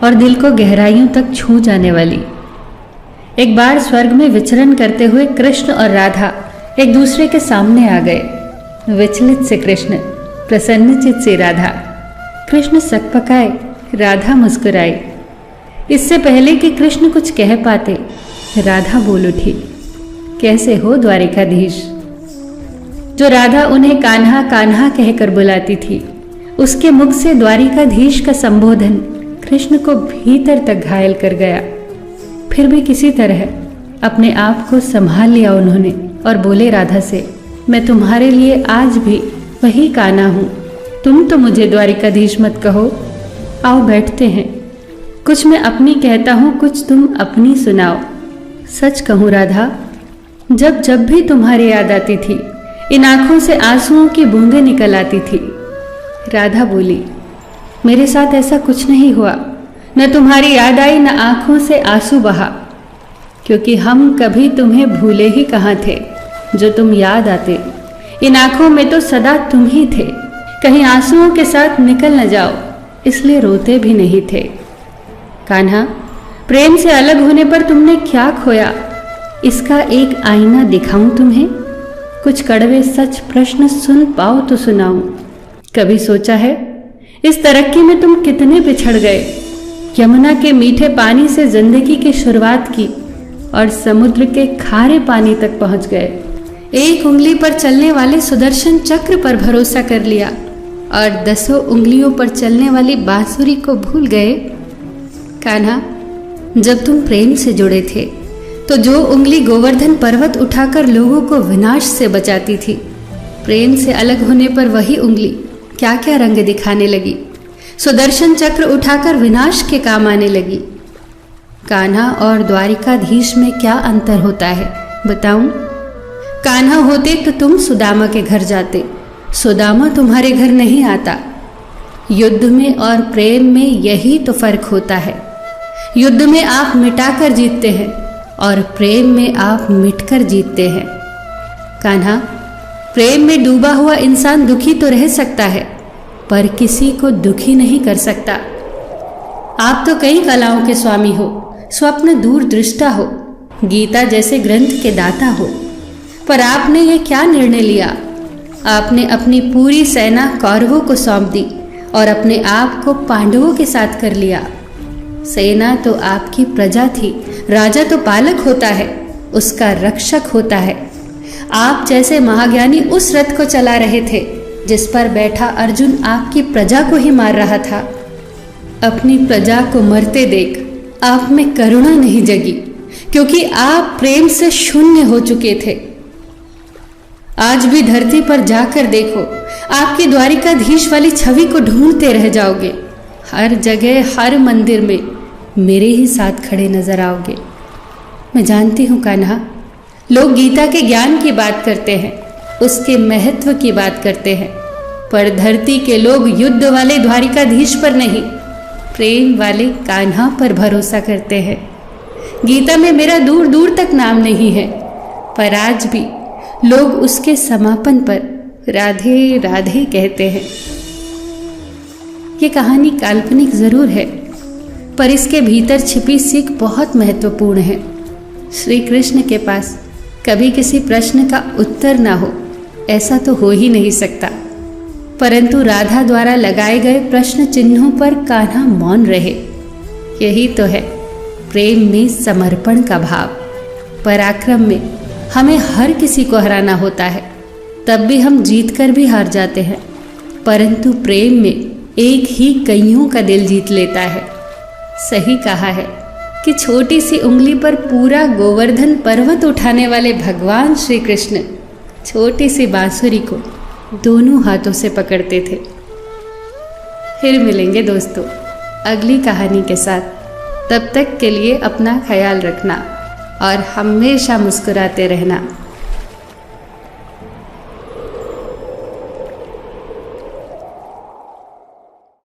और दिल को गहराइयों तक छू जाने वाली। एक बार स्वर्ग में विचरण करते हुए कृष्ण और राधा एक दूसरे के सामने आ गए। विचलित से कृष्ण, प्रसन्नचित से राधा। कृष्ण सकपकाए, राधा मुस्कुराई। इससे पहले कि कृष्ण कुछ कह पाते, राधा बोल उठी, कैसे हो द्वारिकाधीश। जो राधा उन्हें कान्हा कान्हा कहकर बुलाती थी, उसके मुख से द्वारिकाधीश का संबोधन कृष्ण को भीतर तक घायल कर गया। फिर भी किसी तरह अपने आप को संभाल लिया उन्होंने और बोले राधा से, मैं तुम्हारे लिए आज भी वही कान्हा हूं। तुम तो मुझे द्वारिकाधीश मत कहो। आओ बैठते हैं। कुछ मैं अपनी कहता हूं, कुछ तुम अपनी सुनाओ। सच कहूं राधा, जब जब भी तुम्हारी याद आती थी, इन आंखों से आंसुओं की बूंदें निकल आती थी। राधा बोली, मेरे साथ ऐसा कुछ नहीं हुआ। न तुम्हारी याद आई, न आंखों से आंसू बहा, क्योंकि हम कभी तुम्हें भूले ही कहाँ थे जो तुम याद आते। इन आंखों में तो सदा तुम ही थे, कहीं आंसुओं के साथ निकल न जाओ, इसलिए रोते भी नहीं थे। कान्हा, प्रेम से अलग होने पर तुमने क्या खोया, इसका एक आईना दिखाऊं तुम्हें। कुछ कड़वे सच प्रश्न सुन पाओ तो सुनाऊं। कभी सोचा है इस तरक्की में तुम कितने पिछड़ गए। यमुना के मीठे पानी से जिंदगी की शुरुआत की और समुद्र के खारे पानी तक पहुंच गए। एक उंगली पर चलने वाले सुदर्शन चक्र पर भरोसा कर लिया और 10 उंगलियों पर चलने वाली बांसुरी को भूल गए। कान्हा, जब तुम प्रेम से जुड़े थे तो जो उंगली गोवर्धन पर्वत उठाकर लोगों को विनाश से बचाती थी, प्रेम से अलग होने पर वही उंगली क्या क्या रंग दिखाने लगी। सुदर्शन चक्र उठाकर विनाश के काम आने लगी। कान्हा और द्वारिकाधीश में क्या अंतर होता है बताऊं? कान्हा होते तो तुम सुदामा के घर जाते, सुदामा तुम्हारे घर नहीं आता। युद्ध में और प्रेम में यही तो फर्क होता है। युद्ध में आप मिटाकर जीतते हैं और प्रेम में आप मिटकर जीतते हैं। कान्हा, प्रेम में डूबा हुआ इंसान दुखी तो रह सकता है, पर किसी को दुखी नहीं कर सकता। आप तो कई कलाओं के स्वामी हो, स्वप्न दूरदृष्टा हो, गीता जैसे ग्रंथ के दाता हो, पर आपने ये क्या निर्णय लिया? आपने अपनी पूरी सेना कौरवों को सौंप दी और अपने आप को पांडवों के साथ कर लिया। सेना तो आपकी प्रजा थी, राजा तो पालक होता है, उसका रक्षक होता है। आप जैसे महाज्ञानी उस रथ को चला रहे थे जिस पर बैठा अर्जुन आपकी प्रजा को ही मार रहा था। अपनी प्रजा को मरते देख आप में करुणा नहीं जगी, क्योंकि आप प्रेम से शून्य हो चुके थे। आज भी धरती पर जाकर देखो, आपकी द्वारिकाधीश वाली छवि को ढूंढते रह जाओगे। हर जगह, हर मंदिर में मेरे ही साथ खड़े नजर आओगे। मैं जानती हूँ कान्हा, लोग गीता के ज्ञान की बात करते हैं, उसके महत्व की बात करते हैं, पर धरती के लोग युद्ध वाले द्वारिकाधीश पर नहीं, प्रेम वाले कान्हा पर भरोसा करते हैं। गीता में मेरा दूर दूर तक नाम नहीं है, पर आज भी लोग उसके समापन पर राधे राधे कहते हैं। ये कहानी काल्पनिक जरूर है, पर इसके भीतर छिपी सीख बहुत महत्वपूर्ण है। श्री कृष्ण के पास कभी किसी प्रश्न का उत्तर ना हो, ऐसा तो हो ही नहीं सकता, परंतु राधा द्वारा लगाए गए प्रश्न चिन्हों पर कान्हा मौन रहे। यही तो है प्रेम में समर्पण का भाव। पराक्रम में हमें हर किसी को हराना होता है, तब भी हम जीत कर भी हार जाते हैं, परंतु प्रेम में एक ही कईयों का दिल जीत लेता है। सही कहा है कि छोटी सी उंगली पर पूरा गोवर्धन पर्वत उठाने वाले भगवान श्री कृष्ण छोटी सी बांसुरी को दोनों हाथों से पकड़ते थे। फिर मिलेंगे दोस्तों अगली कहानी के साथ। तब तक के लिए अपना ख्याल रखना और हमेशा मुस्कुराते रहना।